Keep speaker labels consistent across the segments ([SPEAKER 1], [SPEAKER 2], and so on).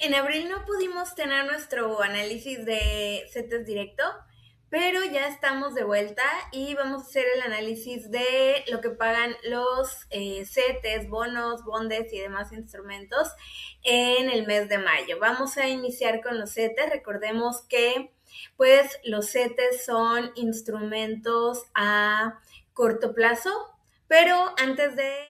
[SPEAKER 1] En abril no pudimos tener nuestro análisis de CETES directo, pero ya estamos de vuelta y vamos a hacer el análisis de lo que pagan los CETES, bonos, bondes y demás instrumentos en el mes de mayo. Vamos a iniciar con los CETES. Recordemos que pues los CETES son instrumentos a corto plazo, pero antes de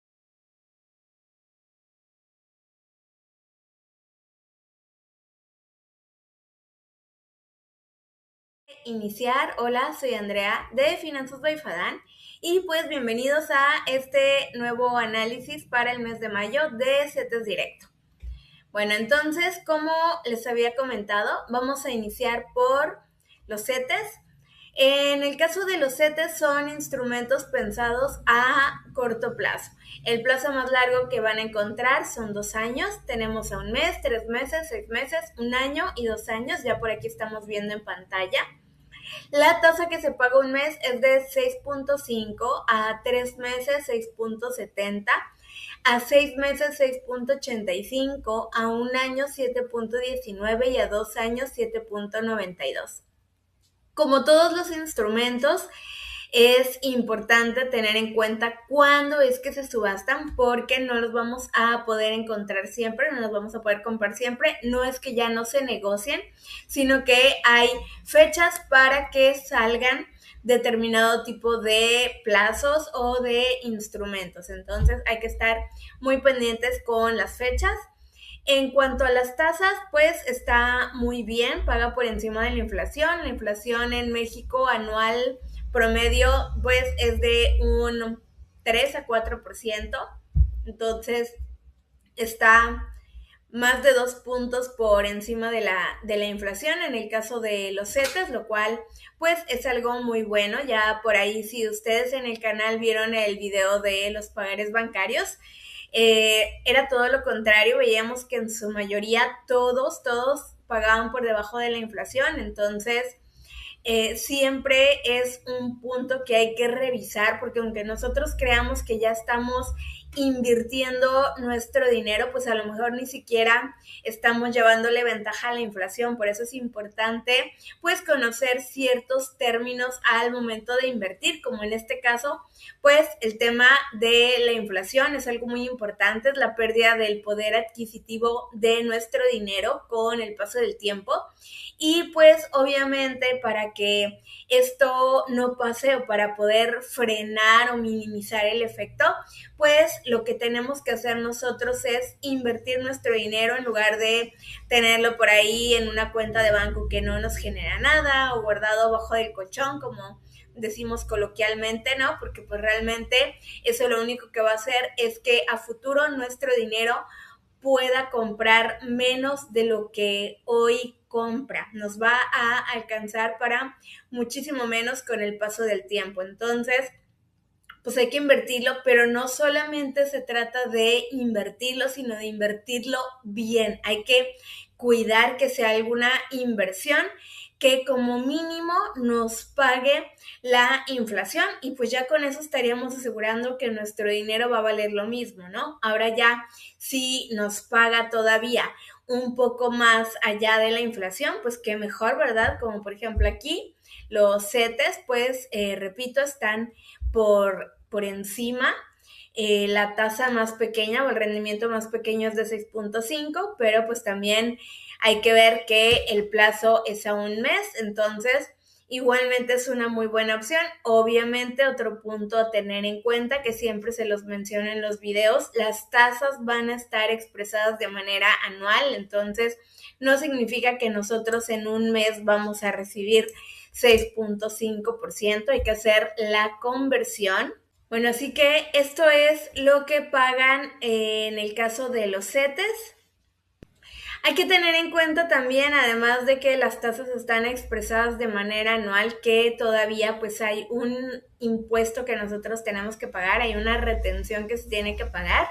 [SPEAKER 1] iniciar, hola, soy Andrea de Finanzas by Fadan y pues bienvenidos a este nuevo análisis para el mes de mayo de CETES Directo. Bueno, entonces, como les había comentado, vamos a iniciar por los CETES. En el caso de los CETES son instrumentos pensados a corto plazo. El plazo más largo que van a encontrar son 2 años. Tenemos a 1 mes, 3 meses, 6 meses, 1 año y 2 años. Ya por aquí estamos viendo en pantalla. La tasa que se paga un mes es de 6.5, a 3 meses 6.70, a 6 meses 6.85, a 1 año 7.19 y a 2 años 7.92. Como todos los instrumentos, es importante tener en cuenta cuándo es que se subastan, porque no los vamos a poder encontrar siempre, no los vamos a poder comprar siempre. No es que ya no se negocien, sino que hay fechas para que salgan determinado tipo de plazos o de instrumentos. Entonces hay que estar muy pendientes con las fechas. En cuanto a las tasas, pues está muy bien, paga por encima de la inflación. La inflación en México anual promedio pues es de un 3 a 4%. Entonces está más de 2 puntos por encima de la inflación en el caso de los CETES, lo cual pues es algo muy bueno. Ya por ahí, si ustedes en el canal vieron el video de los pagares bancarios, era todo lo contrario. Veíamos que en su mayoría todos pagaban por debajo de la inflación. Entonces siempre es un punto que hay que revisar, porque aunque nosotros creamos que ya estamos invirtiendo nuestro dinero, pues a lo mejor ni siquiera estamos llevándole ventaja a la inflación. Por eso es importante pues conocer ciertos términos al momento de invertir, como en este caso pues el tema de la inflación es algo muy importante, es la pérdida del poder adquisitivo de nuestro dinero con el paso del tiempo. Y pues obviamente para que esto no pase, o para poder frenar o minimizar el efecto, pues lo que tenemos que hacer nosotros es invertir nuestro dinero en lugar de tenerlo por ahí en una cuenta de banco que no nos genera nada, o guardado abajo del colchón, como decimos coloquialmente, ¿no? Porque pues realmente eso lo único que va a hacer es que a futuro nuestro dinero pueda comprar menos de lo que hoy compra. Nos va a alcanzar para muchísimo menos con el paso del tiempo. Entonces, pues hay que invertirlo, pero no solamente se trata de invertirlo, sino de invertirlo bien. Hay que cuidar que sea alguna inversión que como mínimo nos pague la inflación, y pues ya con eso estaríamos asegurando que nuestro dinero va a valer lo mismo, ¿no? Ahora ya, si nos paga todavía un poco más allá de la inflación, pues qué mejor, ¿verdad? Como por ejemplo aquí, los CETES, pues repito, están por encima. La tasa más pequeña o el rendimiento más pequeño es de 6.5, pero pues también hay que ver que el plazo es a 1 mes. Entonces igualmente es una muy buena opción. Obviamente, otro punto a tener en cuenta, que siempre se los menciono en los videos, las tasas van a estar expresadas de manera anual. Entonces no significa que nosotros en 1 mes vamos a recibir 6.5%, hay que hacer la conversión. Bueno, así que esto es lo que pagan en el caso de los CETES. Hay que tener en cuenta también, además de que las tasas están expresadas de manera anual, que todavía pues hay un impuesto que nosotros tenemos que pagar, hay una retención que se tiene que pagar,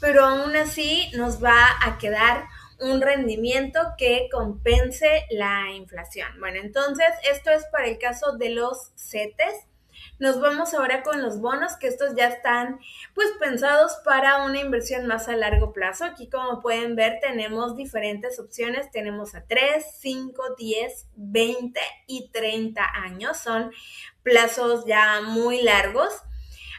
[SPEAKER 1] pero aún así nos va a quedar un rendimiento que compense la inflación. Bueno, entonces esto es para el caso de los CETES. Nos vamos ahora con los bonos, que estos ya están pues pensados para una inversión más a largo plazo. Aquí, como pueden ver, tenemos diferentes opciones. Tenemos a 3, 5, 10, 20 y 30 años. Son plazos ya muy largos.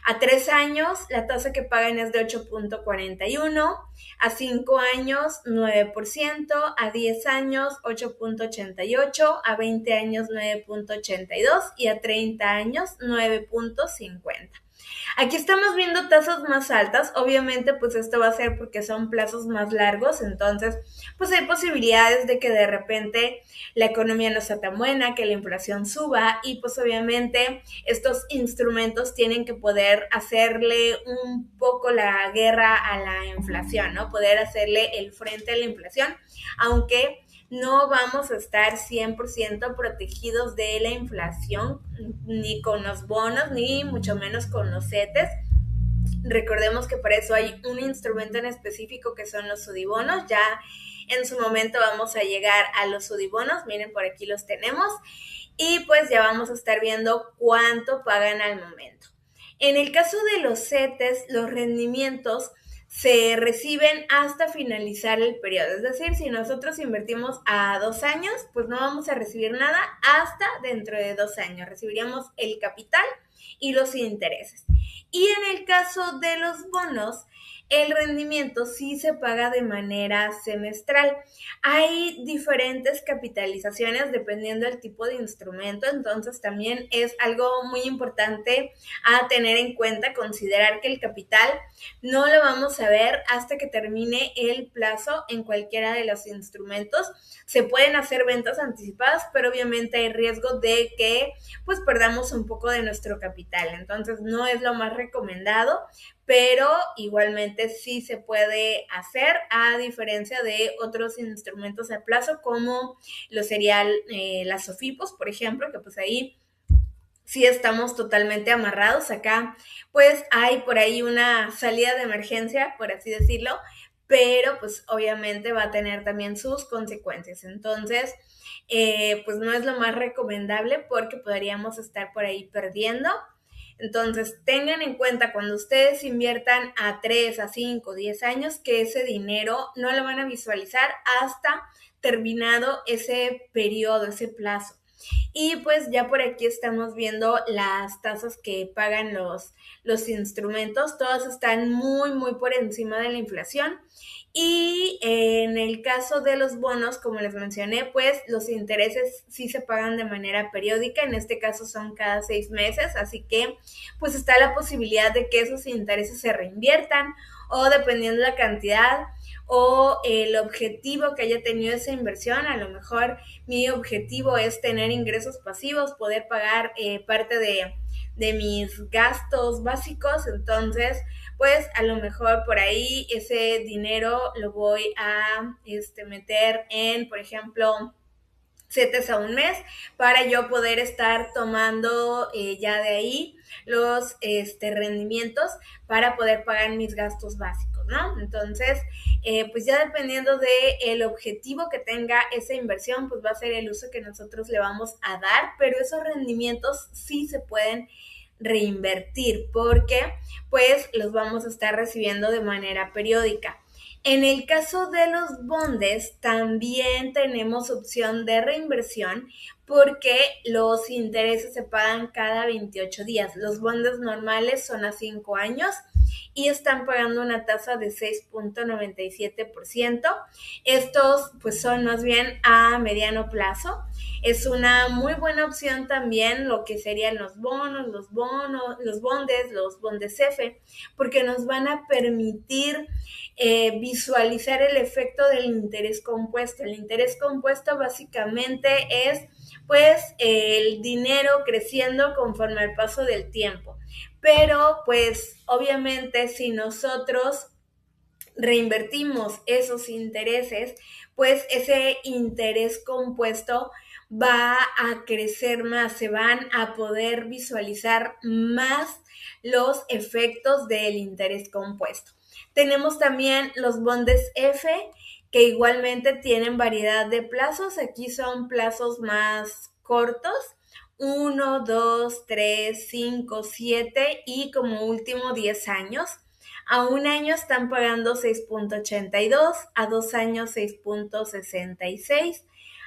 [SPEAKER 1] A 3 años, la tasa que pagan es de 8.41, a 5 años, 9%, a 10 años, 8.88, a 20 años, 9.82 y a 30 años, 9.50. Aquí estamos viendo tasas más altas, obviamente pues esto va a ser porque son plazos más largos, entonces pues hay posibilidades de que de repente la economía no sea tan buena, que la inflación suba y pues obviamente estos instrumentos tienen que poder hacerle un poco la guerra a la inflación, ¿no? Poder hacerle el frente a la inflación, aunque no vamos a estar 100% protegidos de la inflación, ni con los bonos, ni mucho menos con los CETES. Recordemos que para eso hay un instrumento en específico que son los sudibonos. Ya en su momento vamos a llegar a los sudibonos. Miren, por aquí los tenemos. Y pues ya vamos a estar viendo cuánto pagan al momento. En el caso de los CETES, los rendimientos se reciben hasta finalizar el periodo. Es decir, si nosotros invertimos a 2 años, pues no vamos a recibir nada hasta dentro de 2 años. Recibiríamos el capital y los intereses. Y en el caso de los bonos, el rendimiento sí se paga de manera semestral. Hay diferentes capitalizaciones dependiendo del tipo de instrumento, entonces también es algo muy importante a tener en cuenta, considerar que el capital no lo vamos a ver hasta que termine el plazo en cualquiera de los instrumentos. Se pueden hacer ventas anticipadas, pero obviamente hay riesgo de que pues perdamos un poco de nuestro capital, entonces no es lo más recomendado, pero igualmente sí se puede hacer, a diferencia de otros instrumentos a plazo como lo serían las SOFIPOS, por ejemplo, que pues ahí sí estamos totalmente amarrados. Acá pues hay por ahí una salida de emergencia, por así decirlo, pero pues obviamente va a tener también sus consecuencias. Entonces, pues no es lo más recomendable porque podríamos estar por ahí perdiendo. Entonces, tengan en cuenta cuando ustedes inviertan a 3, a 5, 10 años, que ese dinero no lo van a visualizar hasta terminado ese periodo, ese plazo. Y pues ya por aquí estamos viendo las tasas que pagan los instrumentos. Todas están muy, muy por encima de la inflación. Y en el caso de los bonos, como les mencioné, pues los intereses sí se pagan de manera periódica. En este caso son cada 6 meses. Así que pues está la posibilidad de que esos intereses se reinviertan o dependiendo de la cantidad o el objetivo que haya tenido esa inversión. A lo mejor mi objetivo es tener ingresos pasivos, poder pagar parte de mis gastos básicos, entonces pues a lo mejor por ahí ese dinero lo voy a meter en, por ejemplo, CETES a un mes para yo poder estar tomando ya de ahí los rendimientos para poder pagar mis gastos básicos, ¿no? Entonces, pues ya dependiendo del objetivo que tenga esa inversión, pues va a ser el uso que nosotros le vamos a dar, pero esos rendimientos sí se pueden reinvertir porque pues los vamos a estar recibiendo de manera periódica. En el caso de los bondes, también tenemos opción de reinversión porque los intereses se pagan cada 28 días. Los bondes normales son a 5 años y están pagando una tasa de 6.97%. Estos pues son más bien a mediano plazo. Es una muy buena opción también lo que serían los bondes, los bondes F, porque nos van a permitir visualizar el efecto del interés compuesto. El interés compuesto básicamente es pues el dinero creciendo conforme al paso del tiempo. Pero pues obviamente si nosotros reinvertimos esos intereses, pues ese interés compuesto va a crecer más, se van a poder visualizar más los efectos del interés compuesto. Tenemos también los bondes F, que igualmente tienen variedad de plazos. Aquí son plazos más cortos 1, 2, 3, 5, 7 y como último 10 años. A un año están pagando 6.82, a 2 años 6.66,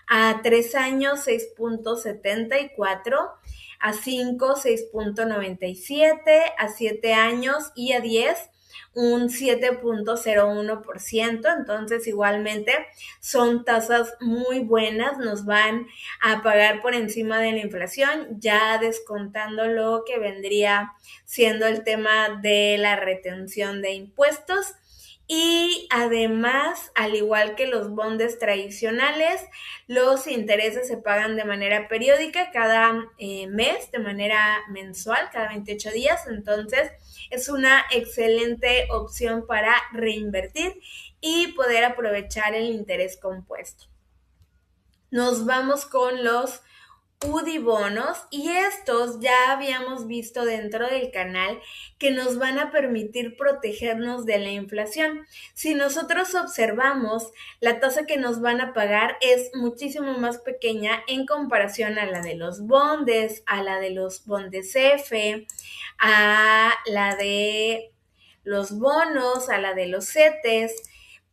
[SPEAKER 1] a 3 años 6.74, a 5 6.97, a 7 años y a 10 un 7.01%. Entonces igualmente son tasas muy buenas, nos van a pagar por encima de la inflación, ya descontando lo que vendría siendo el tema de la retención de impuestos. Y además, al igual que los bondes tradicionales, los intereses se pagan de manera periódica cada mes, de manera mensual, cada 28 días. Entonces, es una excelente opción para reinvertir y poder aprovechar el interés compuesto. Nos vamos con los UDI bonos y estos ya habíamos visto dentro del canal que nos van a permitir protegernos de la inflación. Si nosotros observamos, la tasa que nos van a pagar es muchísimo más pequeña en comparación a la de los bondes, a la de los bondes F, a la de los bonos, a la de los CETES.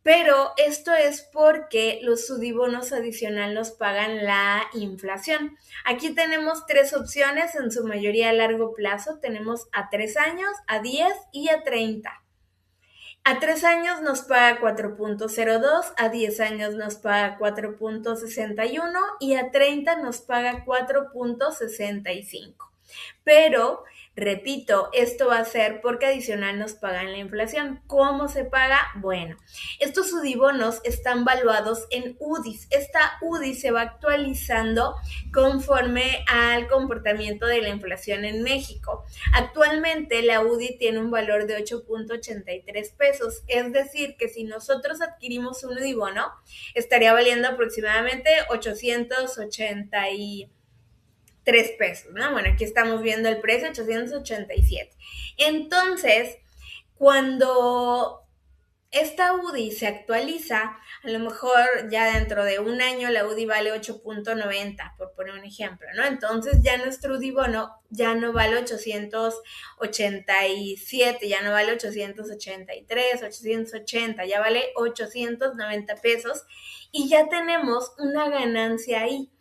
[SPEAKER 1] Pero esto es porque los sudibonos adicional nos pagan la inflación. Aquí tenemos tres opciones, en su mayoría a largo plazo. Tenemos a 3 años, a 10 y a 30. A 3 años nos paga 4.02, a 10 años nos paga 4.61 y a 30 nos paga 4.65. Pero, repito, esto va a ser porque adicional nos pagan la inflación. ¿Cómo se paga? Bueno, estos UDIbonos están valuados en UDIs. Esta UDI se va actualizando conforme al comportamiento de la inflación en México. Actualmente la UDI tiene un valor de 8.83 pesos, es decir, que si nosotros adquirimos un UDIbono, estaría valiendo aproximadamente 883 pesos, ¿no? Bueno, aquí estamos viendo el precio, 887. Entonces, cuando esta UDI se actualiza, a lo mejor ya dentro de un año la UDI vale 8.90, por poner un ejemplo, ¿no? Entonces ya nuestro UDI bono ya no vale 887, ya no vale 883, 880, ya vale 890 pesos y ya tenemos una ganancia ahí.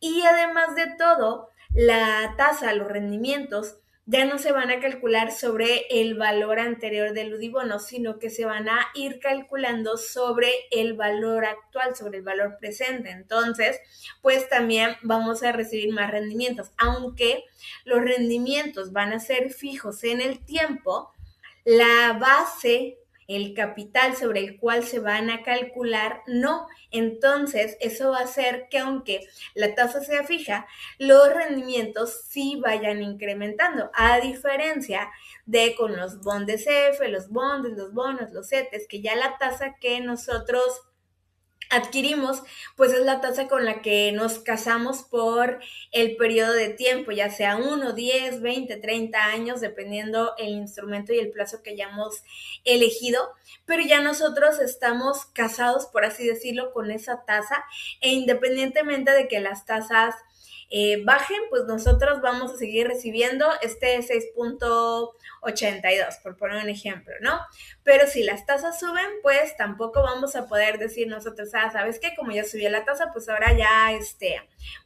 [SPEAKER 1] Y además de todo, la tasa, los rendimientos, ya no se van a calcular sobre el valor anterior del UDIbono, sino que se van a ir calculando sobre el valor actual, sobre el valor presente. Entonces, pues también vamos a recibir más rendimientos. Aunque los rendimientos van a ser fijos en el tiempo, la base, el capital sobre el cual se van a calcular, no. Entonces, eso va a hacer que aunque la tasa sea fija, los rendimientos sí vayan incrementando, a diferencia de con los bondes F, los bondes, los bonos, los CETES, que ya la tasa que nosotros adquirimos, pues es la tasa con la que nos casamos por el periodo de tiempo, ya sea 1, 10, 20, 30 años, dependiendo el instrumento y el plazo que hayamos elegido, pero ya nosotros estamos casados, por así decirlo, con esa tasa, e independientemente de que las tasas bajen, pues nosotros vamos a seguir recibiendo este 6.82, por poner un ejemplo, ¿no? Pero si las tasas suben, pues tampoco vamos a poder decir nosotros, ¿sabes qué? Como ya subió la tasa, pues ahora ya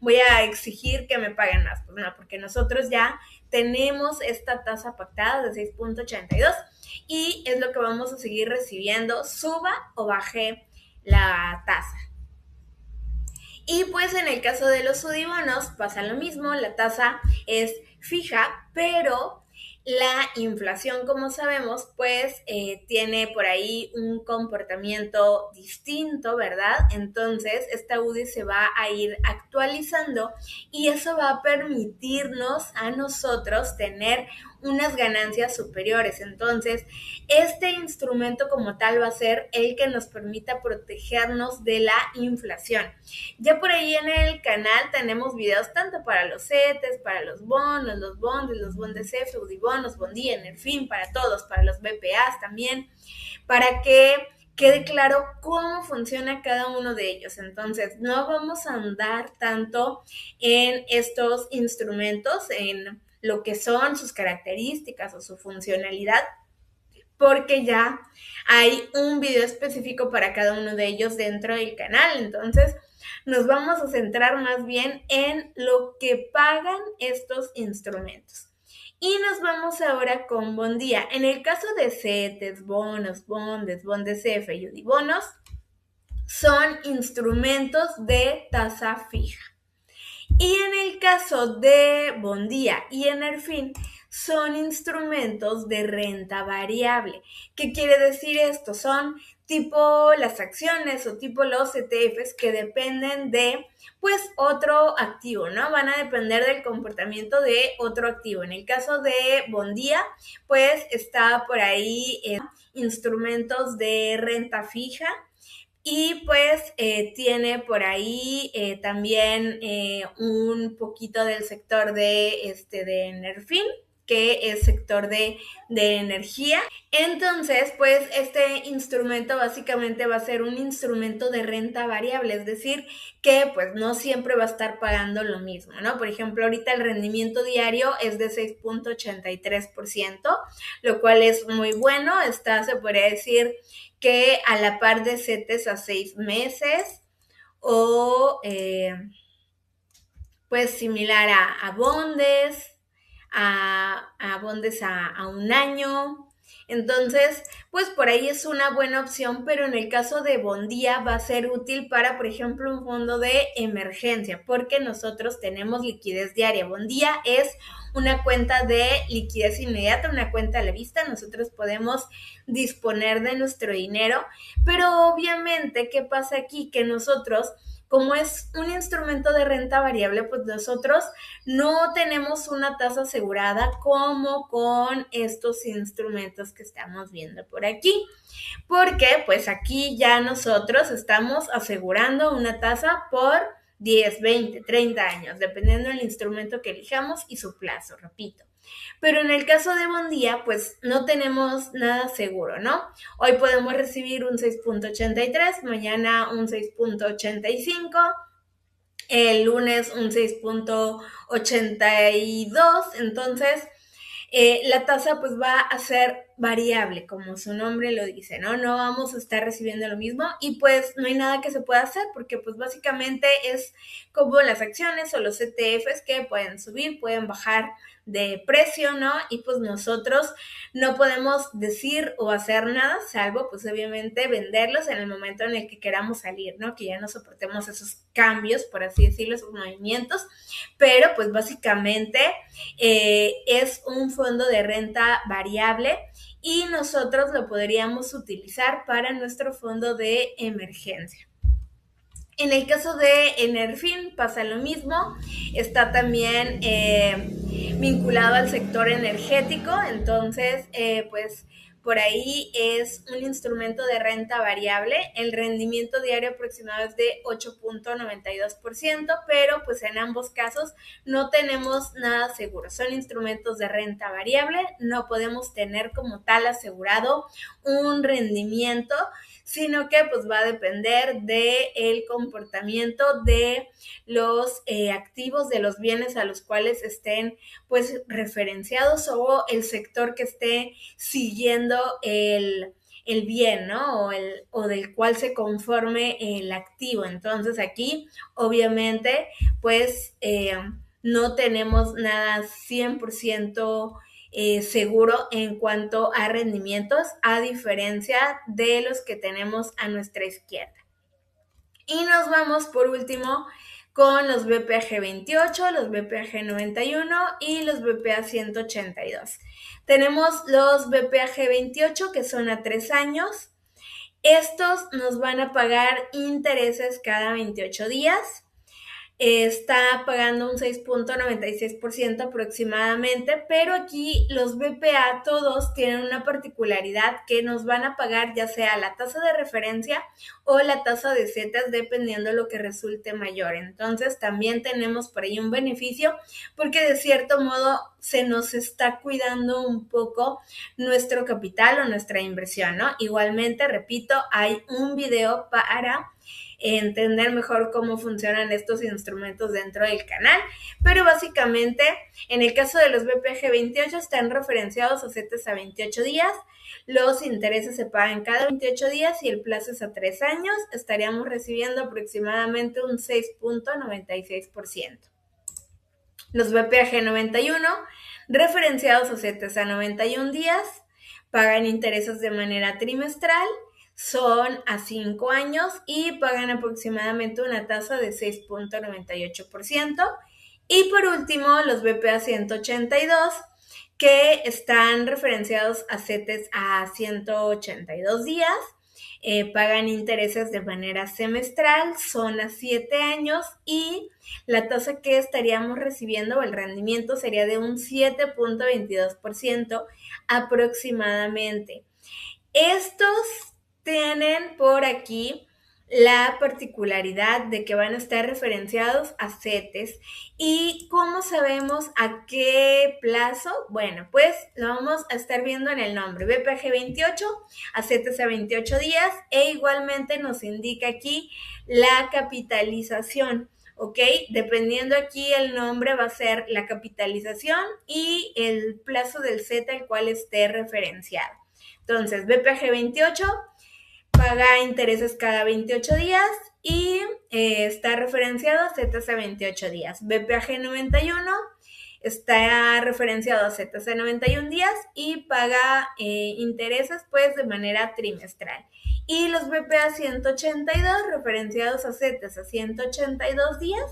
[SPEAKER 1] voy a exigir que me paguen más. Pues no, porque nosotros ya tenemos esta tasa pactada de 6.82 y es lo que vamos a seguir recibiendo, suba o baje la tasa. Y pues en el caso de los UDIbonos pasa lo mismo, la tasa es fija, pero la inflación, como sabemos, pues tiene por ahí un comportamiento distinto, ¿verdad? Entonces, esta UDI se va a ir actualizando y eso va a permitirnos a nosotros tener unas ganancias superiores. Entonces, este instrumento como tal va a ser el que nos permita protegernos de la inflación. Ya por ahí en el canal tenemos videos tanto para los CETES, para los bonos, los bondes, los bondes F, UDIbonos, Bondía, en fin, para todos, para los BPAs también, para que quede claro cómo funciona cada uno de ellos. Entonces, no vamos a andar tanto en estos instrumentos, en lo que son sus características o su funcionalidad, porque ya hay un video específico para cada uno de ellos dentro del canal. Entonces, nos vamos a centrar más bien en lo que pagan estos instrumentos. Y nos vamos ahora con Bondía. En el caso de CETES, bonos, bondes, bondes CF y Udibonos, son instrumentos de tasa fija. Y en el caso de Bondía y Enerfin, son instrumentos de renta variable. ¿Qué quiere decir esto? Son tipo las acciones o tipo los ETFs que dependen de pues otro activo, ¿no? Van a depender del comportamiento de otro activo. En el caso de Bondía, pues está por ahí instrumentos de renta fija. Y pues tiene por ahí también un poquito del sector de Nerfin, que es sector de energía. Entonces, pues este instrumento básicamente va a ser un instrumento de renta variable, es decir, que pues no siempre va a estar pagando lo mismo, ¿no? Por ejemplo, ahorita el rendimiento diario es de 6.83%, lo cual es muy bueno, se podría decir que a la par de CETES a 6 meses o pues similar a bondes, a bondes a un año. Entonces, pues por ahí es una buena opción, pero en el caso de Bondía va a ser útil para, por ejemplo, un fondo de emergencia, porque nosotros tenemos liquidez diaria. Bondía es una cuenta de liquidez inmediata, una cuenta a la vista. Nosotros podemos disponer de nuestro dinero, pero obviamente, ¿qué pasa aquí? Que nosotros, como es un instrumento de renta variable, pues nosotros no tenemos una tasa asegurada como con estos instrumentos que estamos viendo por aquí, porque pues aquí ya nosotros estamos asegurando una tasa por 10, 20, 30 años, dependiendo del instrumento que elijamos y su plazo, repito. Pero en el caso de Bondía, pues no tenemos nada seguro, ¿no? Hoy podemos recibir un 6.83, mañana un 6.85, el lunes un 6.82, entonces la tasa pues va a ser variable, como su nombre lo dice, ¿no? No vamos a estar recibiendo lo mismo y pues no hay nada que se pueda hacer porque pues básicamente es como las acciones o los ETFs que pueden subir, pueden bajar de precio, ¿no? Y pues nosotros no podemos decir o hacer nada, salvo pues obviamente venderlos en el momento en el que queramos salir, ¿no? Que ya no soportemos esos cambios, por así decirlo, esos movimientos, pero pues básicamente es un fondo de renta variable y nosotros lo podríamos utilizar para nuestro fondo de emergencia. En el caso de Enerfin pasa lo mismo, está también vinculado al sector energético, entonces pues por ahí es un instrumento de renta variable, el rendimiento diario aproximado es de 8.92%, pero pues en ambos casos no tenemos nada seguro, son instrumentos de renta variable, no podemos tener como tal asegurado un rendimiento, sino que pues va a depender del comportamiento de los activos, de los bienes a los cuales estén pues referenciados o el sector que esté siguiendo el bien, ¿no? O del cual se conforme el activo. Entonces aquí, obviamente, pues no tenemos nada 100% seguro en cuanto a rendimientos, a diferencia de los que tenemos a nuestra izquierda. Y nos vamos por último con los BPAG 28, los BPAG 91 y los BPA 182. Tenemos los BPAG 28 que son a 3 años. Estos nos van a pagar intereses cada 28 días. está pagando un 6.96% aproximadamente, pero aquí los BPA todos tienen una particularidad que nos van a pagar ya sea la tasa de referencia o la tasa de zetas dependiendo de lo que resulte mayor. Entonces también tenemos por ahí un beneficio porque de cierto modo se nos está cuidando un poco nuestro capital o nuestra inversión, ¿no? Igualmente, repito, hay un video para entender mejor cómo funcionan estos instrumentos dentro del canal, pero básicamente en el caso de los BPG 28 están referenciados a CETES a 28 días, los intereses se pagan cada 28 días y el plazo es a 3 años, estaríamos recibiendo aproximadamente un 6.96%. Los BPG 91 referenciados a CETES a 91 días, pagan intereses de manera trimestral, son a 5 años y pagan aproximadamente una tasa de 6.98%. Y por último, los BPA 182, que están referenciados a CETES a 182 días, pagan intereses de manera semestral, son a 7 años y la tasa que estaríamos recibiendo o el rendimiento sería de un 7.22% aproximadamente. Estos tienen por aquí la particularidad de que van a estar referenciados a CETES. ¿Y cómo sabemos a qué plazo? Bueno, pues lo vamos a estar viendo en el nombre, BPG 28, a CETES a 28 días, e igualmente nos indica aquí la capitalización. ¿Ok? Dependiendo aquí el nombre va a ser la capitalización y el plazo del Z el cual esté referenciado. Entonces, BPG 28 paga intereses cada 28 días y está referenciado a CETES a 28 días. BPG 91 está referenciado a CETES a 91 días y paga intereses pues de manera trimestral. Y los BPA 182 referenciados a CETES a 182 días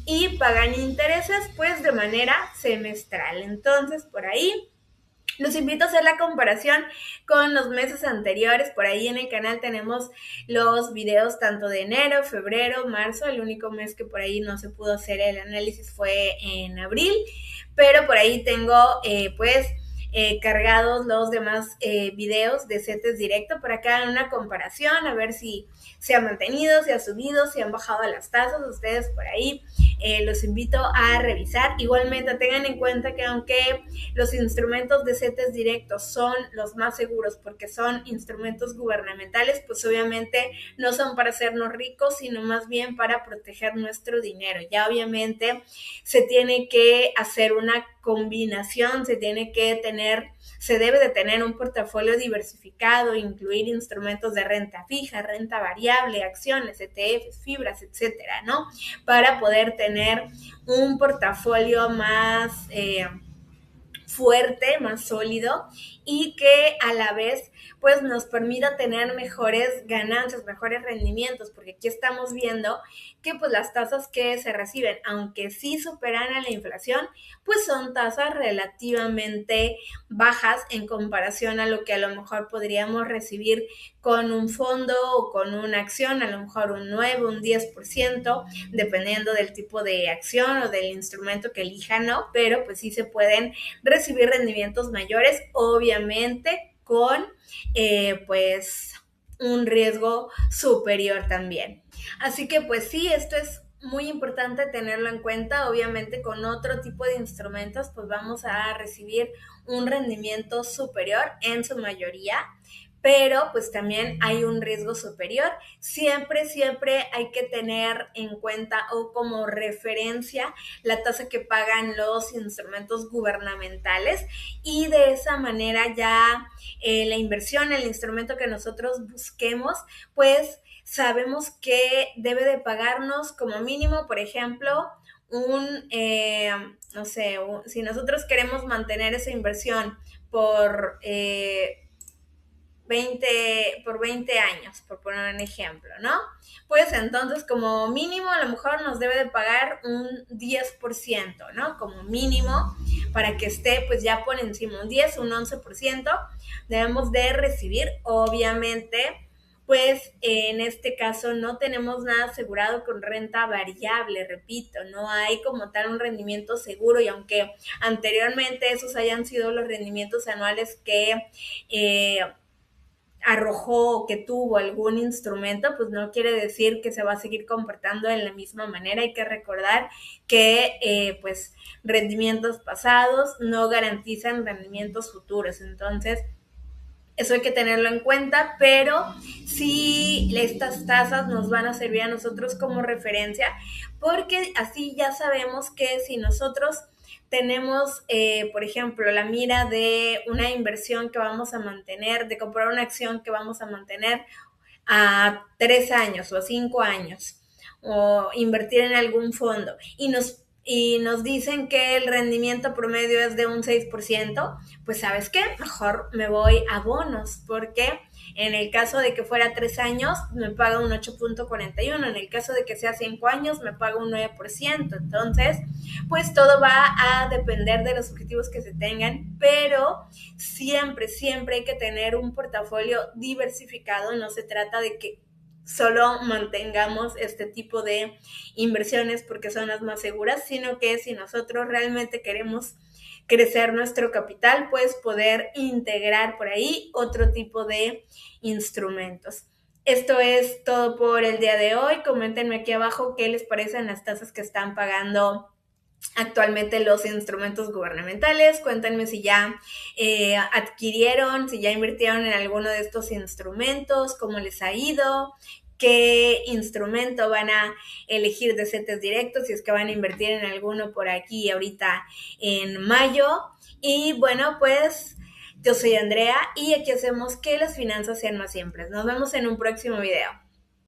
[SPEAKER 1] y pagan intereses pues de manera semestral. Entonces, por ahí los invito a hacer la comparación con los meses anteriores. Por ahí en el canal tenemos los videos tanto de enero, febrero, marzo. El único mes que por ahí no se pudo hacer el análisis fue en abril. Pero por ahí tengo cargados los demás videos de CETES directo para que hagan una comparación, a ver si se ha mantenido, si ha subido, si han bajado las tasas. Ustedes por ahí los invito a revisar. Igualmente tengan en cuenta que aunque los instrumentos de CETES directos son los más seguros porque son instrumentos gubernamentales, pues obviamente no son para hacernos ricos, sino más bien para proteger nuestro dinero. Ya obviamente se tiene que hacer una combinación, se debe de tener un portafolio diversificado, incluir instrumentos de renta fija, renta variable, acciones, ETFs, fibras, etcétera, ¿no? Para poder tener un portafolio más fuerte, más sólido y que a la vez pues nos permita tener mejores ganancias, mejores rendimientos, porque aquí estamos viendo que pues las tasas que se reciben, aunque sí superan a la inflación, pues son tasas relativamente bajas en comparación a lo que a lo mejor podríamos recibir con un fondo o con una acción, a lo mejor un 9, un 10%, dependiendo del tipo de acción o del instrumento que elijan, ¿no? Pero pues sí se pueden recibir rendimientos mayores, obviamente con pues un riesgo superior también. Así que pues sí, esto es muy importante tenerlo en cuenta. Obviamente con otro tipo de instrumentos pues vamos a recibir un rendimiento superior en su mayoría, pero pues también hay un riesgo superior. Siempre hay que tener en cuenta o como referencia la tasa que pagan los instrumentos gubernamentales y de esa manera ya la inversión, el instrumento que nosotros busquemos, pues sabemos que debe de pagarnos como mínimo, por ejemplo, si nosotros queremos mantener esa inversión por 20 años, por poner un ejemplo, ¿no? Pues entonces como mínimo a lo mejor nos debe de pagar un 10%, ¿no? Como mínimo para que esté pues ya por encima un 10, un 11%, debemos de recibir, obviamente pues en este caso no tenemos nada asegurado con renta variable, repito, no hay como tal un rendimiento seguro, y aunque anteriormente esos hayan sido los rendimientos anuales que arrojó o que tuvo algún instrumento, pues no quiere decir que se va a seguir comportando de la misma manera. Hay que recordar que pues rendimientos pasados no garantizan rendimientos futuros. Entonces, eso hay que tenerlo en cuenta, pero sí estas tasas nos van a servir a nosotros como referencia, porque así ya sabemos que si nosotros tenemos, por ejemplo, la mira de una inversión que vamos a mantener, de comprar una acción que vamos a mantener a 3 años o a 5 años, o invertir en algún fondo, y nos dicen que el rendimiento promedio es de un 6%, pues ¿sabes qué? Mejor me voy a bonos, porque en el caso de que fuera 3 años, me paga un 8.41, en el caso de que sea 5 años, me paga un 9%. Entonces, pues todo va a depender de los objetivos que se tengan, pero siempre, siempre hay que tener un portafolio diversificado. No se trata de que solo mantengamos este tipo de inversiones porque son las más seguras, sino que si nosotros realmente queremos crecer nuestro capital, pues poder integrar por ahí otro tipo de instrumentos. Esto es todo por el día de hoy. Coméntenme aquí abajo qué les parecen las tasas que están pagando actualmente los instrumentos gubernamentales. Cuéntenme si ya adquirieron, si ya invirtieron en alguno de estos instrumentos, cómo les ha ido, qué instrumento van a elegir de CETES directos, si es que van a invertir en alguno por aquí ahorita en mayo. Y bueno, pues yo soy Andrea y aquí hacemos que las finanzas sean más simples. Nos vemos en un próximo video.